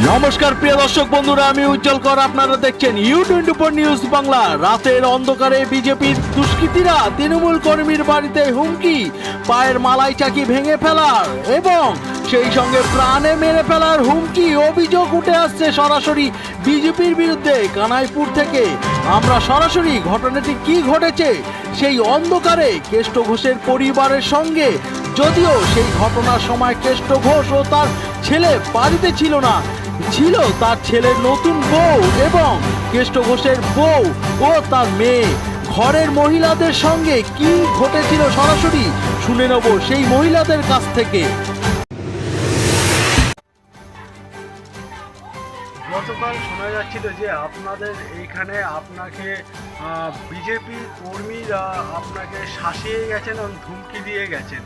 নমস্কার প্রিয় দর্শক বন্ধুরা, আমি উজ্জ্বল কর। আপনারা দেখছেন ইউ24 নিউজ বাংলা। রাতের অন্ধকারে বিজেপির দুষ্কৃতীরা তৃণমূল কর্মীর বাড়িতে হুমকি, পায়ের মালাই চাকি ভেঙে ফেলার এবং সেই সঙ্গে প্রাণে মেরে ফেলার হুমকি অভিযোগ উঠে আসছে সরাসরি বিজেপির বিরুদ্ধে কানাইপুর থেকে। আমরা সরাসরি ঘটনাটি কি ঘটেছে সেই অন্ধকারে কেষ্ট ঘোষের পরিবারের সঙ্গে, যদিও সেই ঘটনার সময় কেষ্ট ঘোষ ও তার ছেলে বাড়িতে ছিল না, ছিল তার ছেলের নতুন বউ এবং কেষ্ট ঘোষের বউ ও তার মেয়ে। ঘরের মহিলাদের সঙ্গে কি ঘটেছিল সরাসরি শুনে নেব সেই মহিলাদের কাছ থেকে। গতকাল শোনা যাচ্ছিল যে আপনাদের এইখানে আপনাকে বিজেপি কর্মীরা আপনাকে শাসিয়ে গেছেন এবং ধুমকি দিয়ে গেছেন।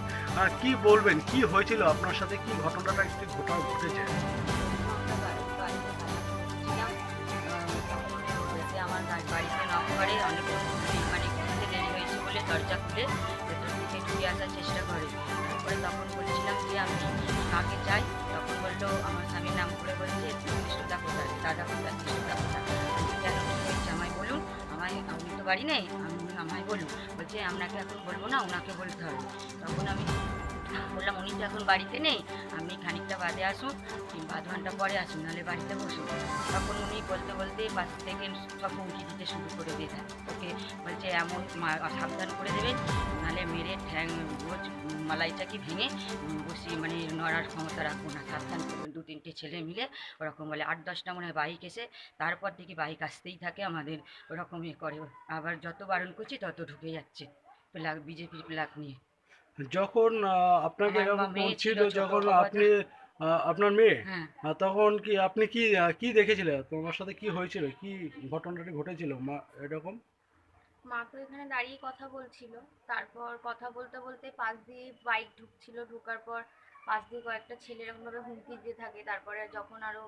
কি বলবেন, কি হয়েছিল আপনার সাথে, কি ঘটনাটা একটু ঘটেছে? আমার বাড়িতে নক করে, অনেক মানে খুলতে দেরি হয়েছে বলে দরজা খুলে ভেতর থেকে ঢুকে আসার চেষ্টা করে। তারপরে তখন বলছিলাম যে আমি কাকে চাই, তখন বললো আমার স্বামীর নাম করে বলছে কৃষ্ণদা কোথায়, দাদা কোথায়, কৃষ্ণদা কোথায়। আমি কেন কী হয়েছে আমায় বলুন, আমি তো বাড়ি নেই, আমায় বলুন। বলছে আপনাকে এখন বলবো না, ওনাকে বলতে হবে। তখন আমি বললাম উনি তো এখন বাড়িতে নেই, আপনি খানিকটা বাদে আসুন কিংবা আধ ঘন্টা পরে আসুন, নাহলে বাড়িতে বসুন। তখন উনি বলতে বলতে পাশ থেকে সব হুমকি দিতে শুরু করে দিয়ে দেয়। ওকে বলছে এমন সাবধান করে দেবেন, নাহলে মেরে ঠ্যাং রোজ মালাই চাকি ভেঙে বসিয়ে মানে নড়ার ক্ষমতা রাখবো না, সাবধান করবেন। দু তিনটে ছেলে মিলে ওরকম বলে 8-10টা মনে হয় বাইক এসে, তারপর দেখি বাইক আসতেই থাকে আমাদের ওরকম করে। আবার যত বারণ করছি তত ঢুকে যাচ্ছে প্লাগ, বিজেপির প্লাগ নিয়ে। যখন আপনাকে আমার এরকম মেয়ে ছিল করছিল, ছোট যখন বাবা। আপনি আপনার মেয়ে, হ্যাঁ, তখন কি আপনি কি কি দেখেছিলেন, তোমার সাথে কি হয়েছিল, কি ঘটনাটি ঘটেছিল মা এরকম? মা তো এখানে দাঁড়িয়ে কথা বলছিল, তারপর কথা বলতে বলতে পাশ দিয়ে বাইক ঢুকছিল, ঢোকার পর পাশ দিয়ে কয়েকটা ছেলে এরকমভাবে হুমকি দিয়ে থাকে। তারপরে যখন আরো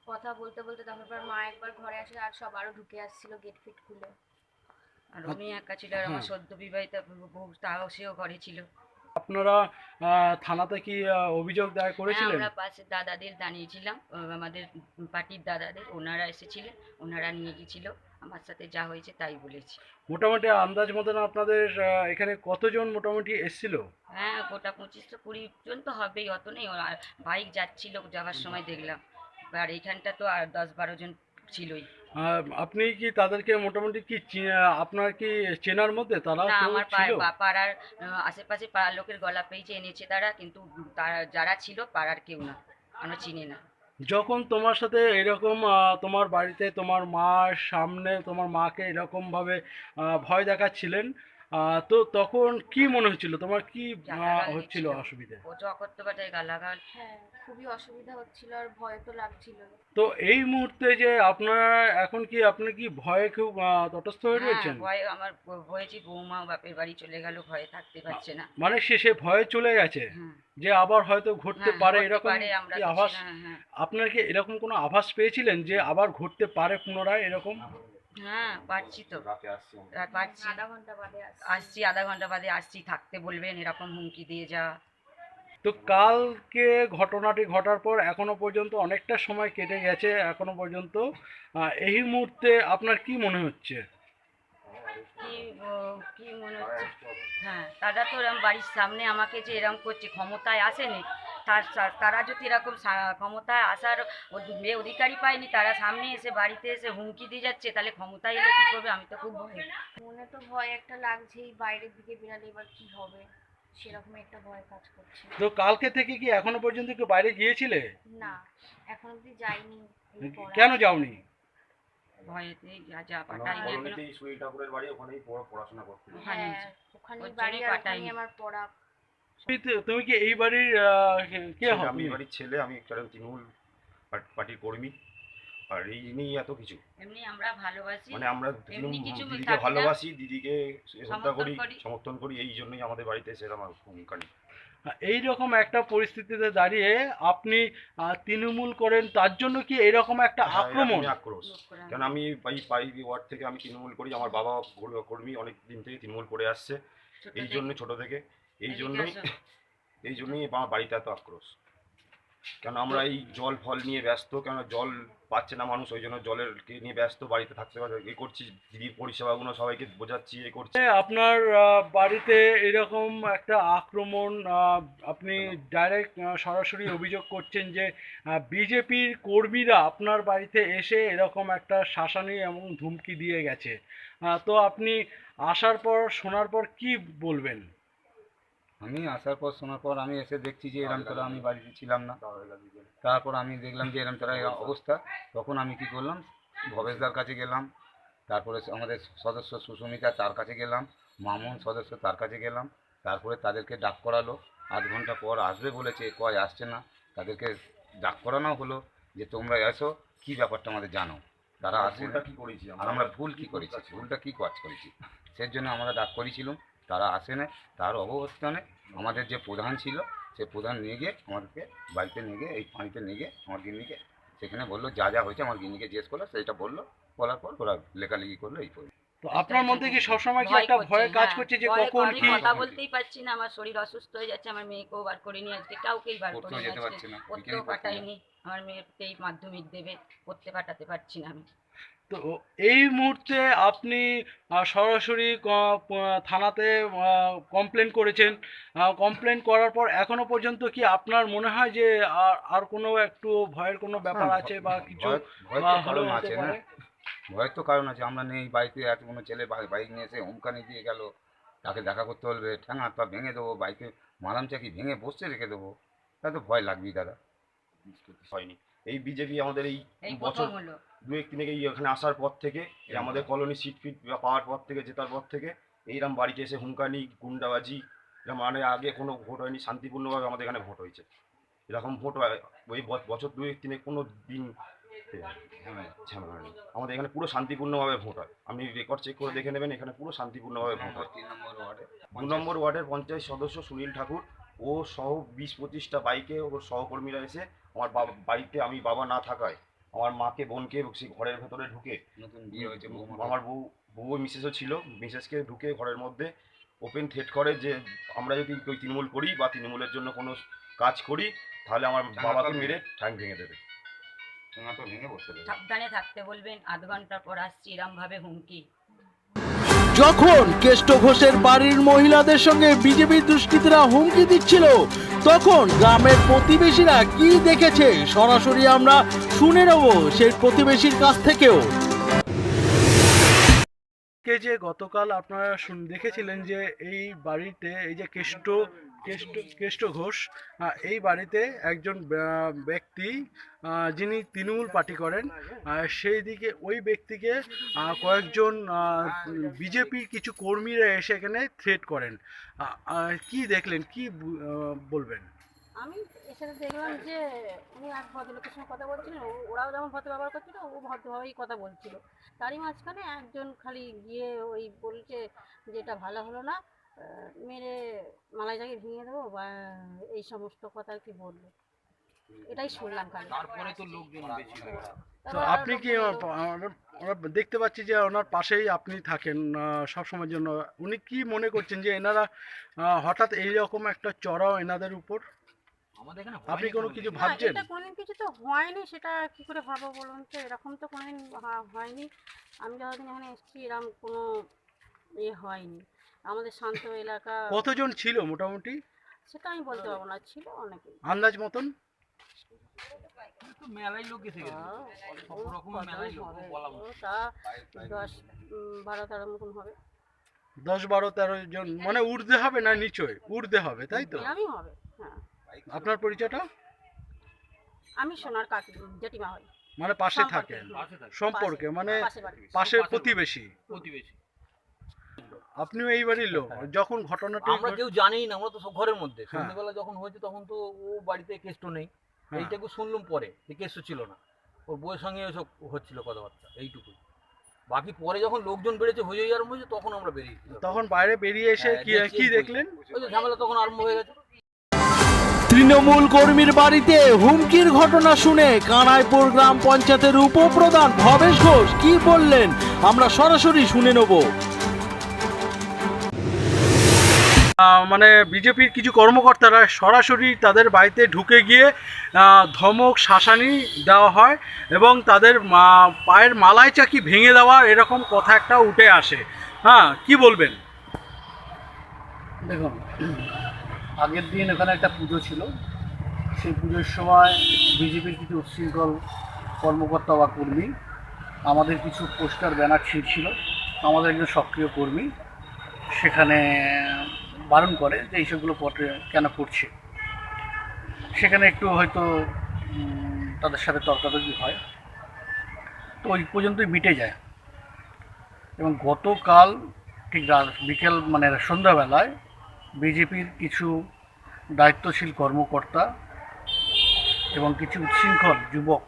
কথা বলতে বলতে তখন পর মা একবার ঘরে আসে, আর সব আরো ঢুকে আসছিল গেট ফিট খুলে। আর উনি একা ছিল, আর আমার হ্যাঁ, সদ্য বিবাহিতা বউ, তাও সেও ঘরে ছিল। আপনারা থানাতে কি অভিযোগ দায়ের হ্যাঁ, করেছিলেন? আমরা পাশে দাদাদের জানিয়েছিলাম, আমাদের পার্টির দাদাদের, ওনারা এসেছিলেন, ওনারা নিয়ে গেছিল। আমার সাথে যা হয়েছে তাই বলেছি। মোটামুটি আন্দাজ মতন আপনাদের এখানে কতজন মোটামুটি এসছিল? হ্যাঁ, গোটা 25-20 জন তো হবেই, অত নেই। আর বাইক যাচ্ছিল, যাওয়ার সময় দেখলাম। আর এইখানটা তো আর 10-12 জন ছিলই। আপনি কি তাদেরকে মোটামুটি কি আপনার কি চেনার মধ্যে তারা না, কেউ আমার ছিল? পাড়ার আশেপাশে পাড়ার লোকের গলা পেয়েছে, এনেছে তারা, কিন্তু তারা যারা ছিল পাড়ার কেউ না, আমরা চিনি না। যখন তোমার সাথে এরকম তোমার বাড়িতে তোমার মার সামনে তোমার মাকে এরকম ভাবে ভয় দেখাচ্ছিলেন, তো তখন কি মনে হচ্ছিল, তোমার কি গালাগাল হচ্ছিল দিচ্ছিল, অসুবিধে? প্রচুর অকথ্য গালাগাল। হ্যাঁ, খুবই অসুবিধা হচ্ছিল আর ভয় তো লাগছিল। তো এই মুহূর্তে যে আপনারা এখন কি আপনি কি ভয়ে খুব তটস্থ হয়ে হ্যাঁ, রয়েছেন? ভয়ে আমার হয়েছে, বৌমা বাপের বাড়ি চলে গেল, ভয়ে থাকতে পারছে না। মানে সে ভয়ে চলে গেছে, হুম। যে আবার হয়তো ঘটতে হ্যাঁ, পারে হতে এরকম পারে, আমরা কি তো আভাস? হ্যাঁ, হ্যাঁ। আপনার কি এরকম কোনো আভাস পেয়েছিলেন যে আবার ঘটতে পারে পুনরায় এরকম? হ্যাঁ, পারছি তো, পারছি। আধা ঘন্টা বাদে আসছি। আসছি, আধা ঘন্টা বাদে আসছি, থাকতে বলবেন, এরকম হুমকি দিয়ে যা। তো কালকে ঘটনাটি ঘটার পর এখনো পর্যন্ত অনেকটা সময় কেটে গেছে, এখনো পর্যন্ত এই মুহূর্তে আপনার কি মনে হচ্ছে? কি কি মনে হচ্ছে? হ্যাঁ, তারা তো এরকম বাড়ির সামনে আমাকে যে এরকম করছে, ক্ষমতায় আসেনি। তারা যদি এরকম ক্ষমতায় আসার অধিকারই পায়নি, তারা সামনে এসে বাড়িতে এসে হুমকি দিয়ে যাচ্ছে, তাহলে ক্ষমতায় এলে কী করবে? আমি তো খুব ভয়। মনে তো ভয় একটা লাগছেই, বাইরের দিকে বেরালে এবার কি হবে সেরকম একটা ভয় কাজ করছে। তো কালকে থেকে কি এখনো পর্যন্ত কেউ বাইরে গিয়েছিলে? না, এখন অব্দি যাইনি। এই পড়া কেন যাওনি? ভয়েতে যা যা পাঠাইনি এখনো। সুনীল ঠাকুরের বাড়ি, ওখানেই পড়াশোনা করতে। ওখানে হ্যাঁ, ওখানেই ওর বাড়ি, জন্যই আর পাঠাইনি। ওখানেই আমার পড়া। তুমি কি এই বাড়ির কে ছেলে, হবে? আমি এই বাড়ির ছেলে, আমি একটা তৃণমূল পার্টির কর্মী। আর এই নিয়েই এত কিছু, এমনি আমরা ভালোবাসি, মানে আমরা এমনি কিছু দিদিকে থাকি না, ভালোবাসি, দিদিকে শ্রদ্ধা সমর্থন করি, করি। সমর্থন করি, এই জন্যই আমাদের বাড়িতে এসে আমার ভূমিকা নেই। এই রকম একটা পরিস্থিতিতে দাঁড়িয়ে আপনি তৃণমূল করেন, তার জন্য কি এরকম একটা হ্যাঁ, আক্রমণ? এরকমই আক্রোশ। কারণ আমি পাই ওয়ার্ড থেকে আমি তৃণমূল করি, আমার বাবা কর্মী, অনেক দিন থেকে তৃণমূল করে আসছে। ছোট এই থেকে। জন্য ছোট থেকে, এই এদিকে জন্যই আসো। এই জন্যই আমার বাড়িতে এত আক্রোশ। কেন আমরা এই জল ফল নিয়ে ব্যস্ত, কেন জল পাচ্ছে না মানুষ, ওই জন্য জলের নিয়ে ব্যস্ত, বাড়িতে থাকতে পারছে এ করছি, দিদির পরিষেবাগুলো সবাইকে বোঝাচ্ছি, এ করছি। আপনার বাড়িতে এরকম একটা আক্রমণ, আপনি ডাইরেক্ট সরাসরি অভিযোগ করছেন যে বিজেপির কর্মীরা আপনার বাড়িতে এসে এরকম একটা শাসানি এবং ধুমকি দিয়ে গেছে, তো আপনি আসার পর শোনার পর কি বলবেন? আমি আসার পর শোনার পর আমি এসে দেখছি যে এরম তারা, আমি বাড়িতে ছিলাম না, তারপর আমি দেখলাম যে এরম তারা অবস্থা। তখন আমি কি করলাম, ভবেশদার কাছে গেলাম, তারপরে আমাদের সদস্য সুস্মিতা তার কাছে গেলাম, মামুন সদস্য তার কাছে গেলাম, তারপরে তাদেরকে ডাক করালো। 8 ঘন্টা পর আসবে বলেছে, কয় আসছে না, তাদেরকে ডাক করানো হলো যে তোমরা এসো, কি ব্যাপারটা আমাদের জানো। তারা আসে না। কি করেছি আর আমরা ভুল কি করেছি, ভুলটা কি কাজ করেছি, সেই জন্য আমরা ডাক করেছিলাম, তারা আসে না। তার অবস্থানে আমাদের যে প্রধান ছিল, সে প্রধান নিয়ে গিয়ে আমাদেরকে বাড়িতে নিয়ে গিয়ে, এই পানিতে নিয়ে গিয়ে আমার গিন্নিকে সেখানে বললো যা যা হয়েছে, আমার গিন্নিকে জিজ্ঞেস করলো, সেইটা বললো, বলার পর ওরা লেখালেখি করলো, এই করে। তো আপনার মধ্যে কি সবসময় কি একটা ভয় কাজ করছে যে ভয় কখন আমি কি? কথা বলতেই পারছি না, আমার শরীর অসুস্থ হয়ে যাচ্ছে, আমার মেয়েকেও বার করিনি আজকে, কাউকেই বার পড়তেও করিনি যেতে আজকে, পারছে না, পড়তেও weekend পাঠাইনি, আমার মেয়েকেই মাধ্যমিক দেবে, পড়তে পাঠাতে পারছি না আমি। তো এই মুহূর্তে আপনি সরাসরি থানাতে কমপ্লেন করেছেন, কমপ্লেন করার পর এখনো পর্যন্ত কি আপনার মনে হয় যে আর কোনো একটু ভয়ের কোনো ব্যাপার আছে বা কিছু ভয় তো কারণ আছে না, ভয়ের তো কারণ আছে। আমরা নেই বাড়িতে, এত কোনো ছেলে বাইক নিয়ে এসে হুমকানি দিয়ে গেল, তাকে দেখা করতে বলবে, ঠ্যাঙা হাত পা ভেঙে দেবো, বাইকে মালাম চাকি ভেঙে বসতে রেখে দেবো, তা তো ভয় লাগবেই দাদা। হয়নি। এই বিজেপি আমাদের এই এই বছর প্রথম হলো। 2-1 থেকে এখানে আসার পর থেকে, এই আমাদের কলোনি সিট ফিট পাওয়ার পর থেকে, জেতার পর থেকে এইরকম বাড়িতে এসে হুমকানি, গুন্ডাবাজি, এরকম মানে আগে কোনো ভোট হয়নি, শান্তিপূর্ণভাবে আমাদের এখানে ভোট হয়েছে। এরকম ভোট হয় ওই বছর 2-1 কোনো দিন ঝামেলা হয়নি। আমাদের এখানে পুরো শান্তিপূর্ণভাবে ভোট হয়, আপনি রেকর্ড চেক করে দেখে নেবেন, এখানে পুরো শান্তিপূর্ণভাবে ভোট হয়। 3 নম্বর ওয়ার্ডে 2 নম্বর ওয়ার্ডের পঞ্চায়েত সদস্য সুনীল ঠাকুর, ও সহ 20-25টা বাইকে ওর সহকর্মীরা এসে আমার বাড়িতে, আমি বাবা না থাকায় আমার মাকে, বোনকে সেই ঘরের ভেতরে ঢুকে, নতুন বিয়ে হয়েছে, আমার বউ মিসেসও ছিল, মিসেসকে ঢুকে ঘরের মধ্যে ওপেন থ্রেট করে যে আমরা যদি ওই তৃণমূল করি বা তৃণমূলের জন্য কোনো কাজ করি, তাহলে আমার বাবাকে মেরে ঠ্যাং ভেঙে দেবে, ঠ্যাঙা তো ভেঙে বসতে দেবে। সাবধানে থাকতে বলবেন, 8 ঘন্টা পর আসছি, এরম ভাবে হুমকি। যখন কেষ্ট ঘোষের বাড়ির মহিলাদের সঙ্গে বিজেপির দুষ্কৃতীরা হুমকি দিচ্ছিল, তখন গ্রামের প্রতিবেশীরা কি দেখেছে সরাসরি আমরা শুনে নেব সেই প্রতিবেশীর কাছ থেকেও। যে গতকাল আপনারা দেখেছিলেন যে এই বাড়িতে, এই যে কেষ্ট ঘোষ, এই বাড়িতে একজন ব্যক্তি যিনি তৃণমূল পার্টি করেন, সেই দিকে ওই ব্যক্তিকে কয়েকজন বিজেপির কিছু কর্মীরা এসে এখানে থ্রেট করেন। কি দেখলেন, কি বলবেন? আমি এসে দেখলাম যে উনি এক ভদ্রলোকের সঙ্গে কথা বলছিলেন, ওরাও যেমন ভদ্র ব্যবহার করছিল, ও ভদ্রভাবেই কথা বলছিল। তারই মাঝখানে একজন খালি গিয়ে ওই বলছে যে এটা ভালো হলো না, মেরে মালাইটাকে ভেঙে দেবো বা এই সমস্ত কথা আর কি বললো, এটাই শুনলাম খালি। তারপরে তো লোকজন বেশি হয়। তো আপনি কি আমরা দেখতে পাচ্ছি যে ওনার পাশেই আপনি থাকেন সব সময়ের জন্য, উনি কি মনে করছেন যে এনারা হঠাৎ এইরকম একটা চড়াও এনাদের উপর, আপনি কোনো কিছু ভাবছেন? এটা কোনোদিন কিছু তো হয়নি, সেটা কি করে ভাবো বলুন তো, এরকম তো কোনোদিন হয়নি। আমি যতদিন এখানে এসেছি এরকম কোনো হয়নি। আমাদের শান্ত এলাকা। কতজন ছিল মোটামুটি? সেটা আমি বলতে পারবো না, ছিল অনেকে আন্দাজ মতন? মেলায় লোক এসে গেছে, সব রকম মেলায় লোক বলা তা 10-12-13 মতন হবে। 10-12-13 জন মানে ঊর্ধ্বে হবে না নিচয়? ঊর্ধ্বে হবে, তাই তো? আমি হবে, হ্যাঁ। আপনার পরিচয়টা? আমি সোনার কাকি, জেঠিমা হয়। মানে পাশে থাকেন, সম্পর্কে মানে পাশের প্রতিবেশী। আপনিও এই বাড়ির লোক? যখন ঘটনাটা আমরা কেউ জানিই না, আমরা তো সব ঘরের মধ্যে, সন্ধ্যেবেলা যখন হয়েছে তখন তো ও বাড়িতে কেষ্ট নেই, এইটাকে শুনলাম পরে যে কেষ্ট ছিল না, ওর বউয়ের সঙ্গে এসব হচ্ছিল কথাবার্তা, এইটুকুই। বাকি পরে যখন লোকজন বেড়েছে, হয়ে আরম্ভ হয়েছে, তখন আমরা বেরিয়েছি। তখন বাইরে বেরিয়ে এসে কি দেখলেন? ওই যে ঝামেলা তখন আরম্ভ হয়ে গেছে। তৃণমূল কর্মীর বাড়িতে হুমকির ঘটনা শুনে কানাইপুর গ্রাম পঞ্চায়েতের উপপ্রধান ভবেশ ঘোষ কি বললেন আমরা সরাসরি শুনে নেব। মানে বিজেপির কিছু কর্মকর্তারা সরাসরি তাদের বাড়িতে ঢুকে গিয়ে ধমক শাসানি দেওয়া হয় এবং তাদের পায়ের মালাই চাকি ভেঙে দেওয়া এরকম কথা একটা উঠে আসে। হ্যাঁ, কি বলবেন? দেখুন, আগের দিন এখানে একটা পুজো ছিল। সেই পুজোর সময় বিজেপির কিছু উচ্ছৃঙ্খল কর্মকর্তা বা কর্মী আমাদের কিছু পোস্টার ব্যানার ছিঁড়ছিল। আমাদের একজন সক্রিয় কর্মী সেখানে বারণ করে যে এইসবগুলো পটে কেন করছে। সেখানে একটু হয়তো তাদের সাথে তর্কাতর্কি হয়, তো ওই পর্যন্তই মিটে যায়। এবং গতকাল ঠিক বিকেল মানে সন্ধ্যাবেলায় বিজেপির কিছু দায়িত্বশীল কর্মকর্তা এবং কিছু উচ্ছৃঙ্খল যুবক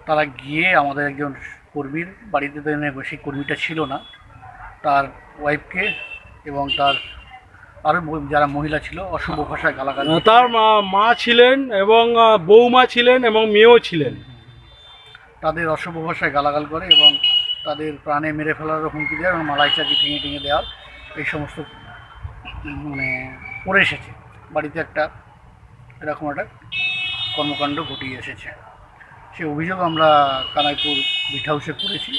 তারা গিয়ে আমাদের একজন কর্মীর বাড়িতে, সেই কর্মীটা ছিল না, তার ওয়াইফকে এবং তার আরও যারা মহিলা ছিল অশুভ ভাষায় গালাগাল। তার মা ছিলেন এবং বৌমা ছিলেন এবং মেয়েও ছিলেন। তাদের অশুভ ভাষায় গালাগাল করে এবং তাদের প্রাণে মেরে ফেলারও হুমকি দেওয়ার এবং মালাই চাকি ভেঙে ভেঙে দেওয়ার এই সমস্ত মানে করে এসেছে। বাড়িতে একটা এরকম একটা কর্মকাণ্ড ঘটিয়ে এসেছে। সে অভিযোগ আমরা কানাইপুর বিট হাউসে করেছি।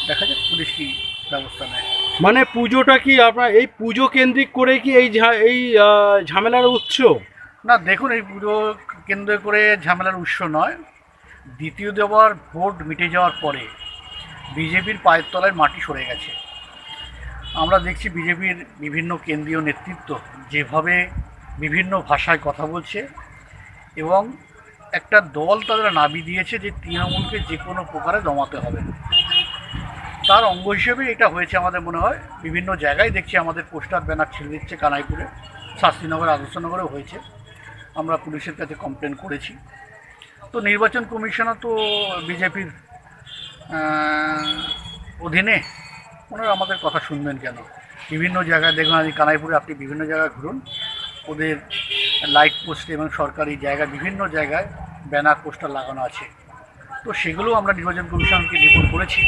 দেখা যাক পুলিশ কী ব্যবস্থা নেয়। মানে পুজোটা কি আপনার এই পুজো কেন্দ্রিক করে কি এই ঝামেলার উৎস? না, দেখুন, এই পুজো কেন্দ্র করে ঝামেলার উৎস নয়। দ্বিতীয় দেওয়ার ভোট মিটে যাওয়ার পরে বিজেপির পায়ের তলায় মাটি সরে গেছে। আমরা দেখছি বিজেপির বিভিন্ন কেন্দ্রীয় নেতৃত্ব যেভাবে বিভিন্ন ভাষায় কথা বলছে এবং একটা দল তারা নাবি দিয়েছে যে তৃণমূলকে যে কোনো প্রকারে দমাতে হবে। তার অঙ্গ হিসেবে এটা হয়েছে আমাদের মনে হয়। বিভিন্ন জায়গায় দেখছি আমাদের পোস্টার ব্যানার ছেড়ে দিচ্ছে। কানাইপুরে, শাস্তিনগর, আদর্শনগরেও হয়েছে। আমরা পুলিশের কাছে কমপ্লেন করেছি। তো নির্বাচন কমিশনও তো বিজেপির অধীনে, ওনারা আমাদের কথা শুনবেন কেন? বিভিন্ন জায়গায় দেখুন, আজ কানাইপুরে আপনি বিভিন্ন জায়গায় ঘুরুন, ওদের লাইট পোস্টে এবং সরকারি জায়গায় বিভিন্ন জায়গায় ব্যানার পোস্টার লাগানো আছে। তো সেগুলো আমরা নির্বাচন কমিশনকে রিপোর্ট করেছি,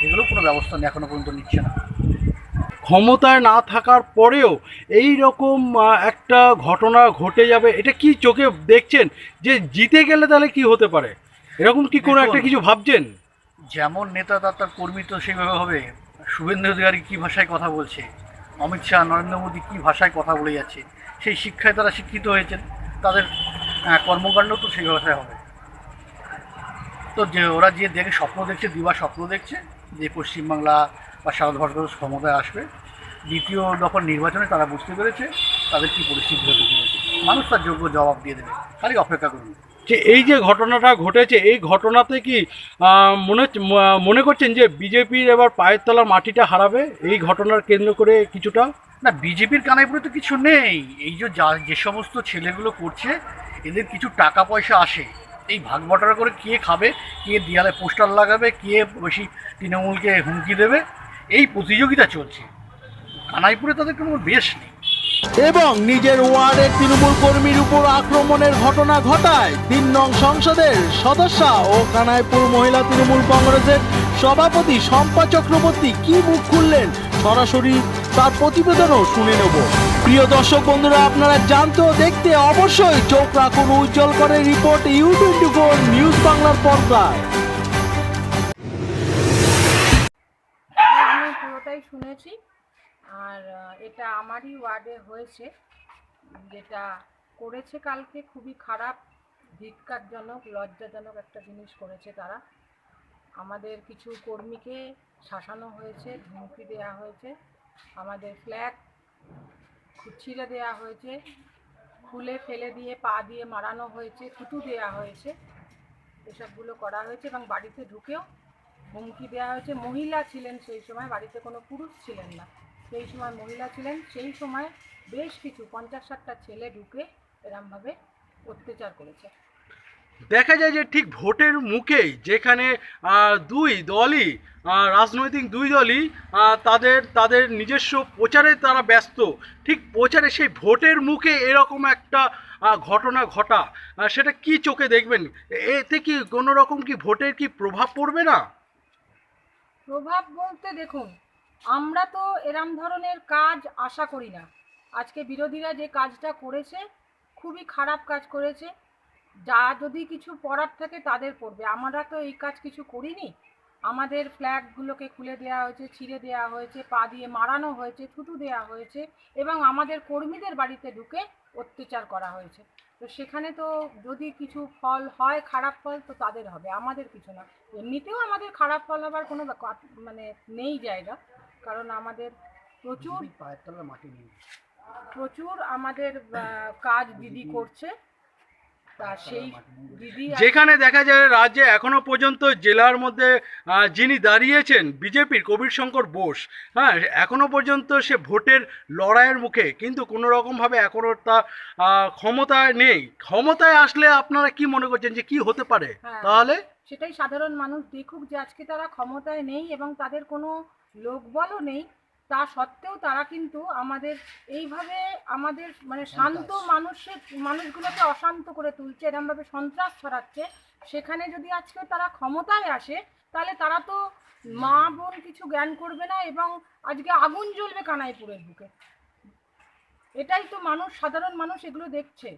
এগুলো কোনো ব্যবস্থা এখনও পর্যন্ত নিচ্ছে না। ক্ষমতায় না থাকার পরেও এই রকম একটা ঘটনা ঘটে যাবে, এটা কি চোখে দেখছেন যে জিতে গেলে তাহলে কি হতে পারে? এরকম কি কোনো একটা কিছু ভাবছেন? যেমন নেতা তার কর্মী তো সেইভাবে হবে। শুভেন্দু অধিকারী কী ভাষায় কথা বলছে, অমিত শাহ, নরেন্দ্র মোদী কী ভাষায় কথা বলে যাচ্ছে, সেই শিক্ষায় তারা শিক্ষিত হয়েছেন, তাদের কর্মকাণ্ড তো সেই ভাষায় হবে। তো যে ওরা যে দেখে স্বপ্ন দেখছে, দিবা স্বপ্ন দেখছে যে পশ্চিমবাংলা বা সারা ভারতবর্ষ ক্ষমতায় আসবে, দ্বিতীয় দফার নির্বাচনে তারা বুঝতে পেরেছে তাদের কী পরিস্থিতি হতে চলেছে। মানুষ তার যোগ্য জবাব দিয়ে দেবে, খালি অপেক্ষা করুন। যে এই যে ঘটনাটা ঘটেছে, এই ঘটনাতে কি মনে করছেন যে বিজেপির এবার পায়ের তলার মাটিটা হারাবে এই ঘটনার কেন্দ্র করে কিছুটা? না, বিজেপির কানাইপুরে তো কিছু নেই। এই যে সমস্ত ছেলেগুলো করছে, এদের কিছু টাকা পয়সা আসে, এই ভাগ বটারা করে কে খাবে, কে দেয়ালে পোস্টার লাগাবে, কে বেশি তৃণমূলকে হুমকি দেবে, এই প্রতিযোগিতা চলছে। কানাইপুরে তাদের কোনো বেশ নেই। এবং নিজের ওয়ার্ডের তৃণমূল কর্মীর উপর আক্রমণের ঘটনা ঘটায় ৩ নং সংসদের সদস্যা ও কানাইপুর মহিলা তৃণমূল কংগ্রেসের সভাপতি শম্পা চক্রবর্তী কি মুখ খুললেন, সরাসরি তার প্রতিবেদনও শুনে নেব। প্রিয় দর্শক বন্ধুরা, আপনারা জানতে ও দেখতে অবশ্যই চোখ রাখুন উজ্জ্বল করে রিপোর্ট U24 নিউজ বাংলার পর্দায়। আমি পুরোটাই শুনেছি। আর এটা আমারই ওয়ার্ডে হয়েছে। যেটা করেছে কালকে খুবই খারাপ, ধিক্কারজনক, লজ্জাজনক একটা জিনিস করেছে তারা। আমাদের কিছু কর্মীকে শাসানো হয়েছে, ধমকি দেওয়া হয়েছে, আমাদের ফ্ল্যাগ ছিঁড়ে দেওয়া হয়েছে, খুলে ফেলে দিয়ে পা দিয়ে মারানো হয়েছে, থুতু দেওয়া হয়েছে, এসবগুলো করা হয়েছে এবং বাড়িতে ঢুকেও হুমকি দেওয়া হয়েছে। মহিলা ছিলেন সেই সময়, বাড়িতে কোনো পুরুষ ছিলেন না, সেই সময় মহিলা ছিলেন। সেই সময় বেশ কিছু 50-60টা ছেলে ঢুকে এরমভাবে অত্যাচার করেছে। দেখা যায় যে ঠিক ভোটের মুখেই যেখানে দুই দলই রাজনৈতিক দুই দলই তাদের নিজস্ব প্রচারে তারা ব্যস্ত, ঠিক প্রচারে সেই ভোটের মুখে এরকম একটা ঘটনা ঘটা, সেটা কি চোখে দেখবেন? এতে কি কোনো রকম কি ভোটের কি প্রভাব পড়বে না? প্রভাব বলতে দেখুন, আমরা তো এরম ধরনের কাজ আশা করি না। আজকে বিরোধীরা যে কাজটা করেছে খুবই খারাপ কাজ করেছে। যা যদি কিছু পড়ার থাকে তাদের পড়বে, আমরা তো এই কাজ কিছু করিনি। আমাদের ফ্ল্যাগগুলোকে খুলে দেওয়া হয়েছে, ছিঁড়ে দেওয়া হয়েছে, পা দিয়ে মারানো হয়েছে, থুতু দেওয়া হয়েছে এবং আমাদের কর্মীদের বাড়িতে ঢুকে অত্যাচার করা হয়েছে। তো সেখানে তো যদি কিছু ফল হয়, খারাপ ফল তো তাদের হবে, আমাদের কিছু না। এমনিতেও আমাদের খারাপ ফল হবার কোনো মানে নেই জায়গা, কারণ আমাদের প্রচুর পায়ের তলার মাটি নেই। প্রচুর আমাদের কাজ দিদি করছে। তা সেই দিদি যেখানে দেখা যায় রাজ্যে এখনো পর্যন্ত জেলার মধ্যে যিনি দাঁড়িয়েছেন বিজেপির কবির শঙ্কর বোস, হ্যাঁ, এখনো পর্যন্ত সে ভোটের লড়াইয়ের মুখে, কিন্তু কোনো রকমভাবে এখনো তা ক্ষমতায় নেই। ক্ষমতায় আসলে আপনারা কি মনে করছেন যে কি হতে পারে? হ্যাঁ, তাহলে সেটাই সাধারণ মানুষ দেখুক যে আজকে তারা ক্ষমতায় নেই এবং তাদের কোনো লোকবলও নেই, তা সত্ত্বেও তারা কিন্তু আমাদের এইভাবে আমাদের মানে শান্ত মানুষগুলোকে অশান্ত করে তুলছে, এরমভাবে সন্ত্রাস ছড়াচ্ছে। সেখানে যদি আজকে তারা ক্ষমতায় আসে তাহলে তারা তো মা বোন কিছু জ্ঞান করবে না এবং আজকে আগুন জ্বলবে কানাইপুরের বুকে। এটাই তো মানুষ, সাধারণ মানুষ এগুলো দেখছে।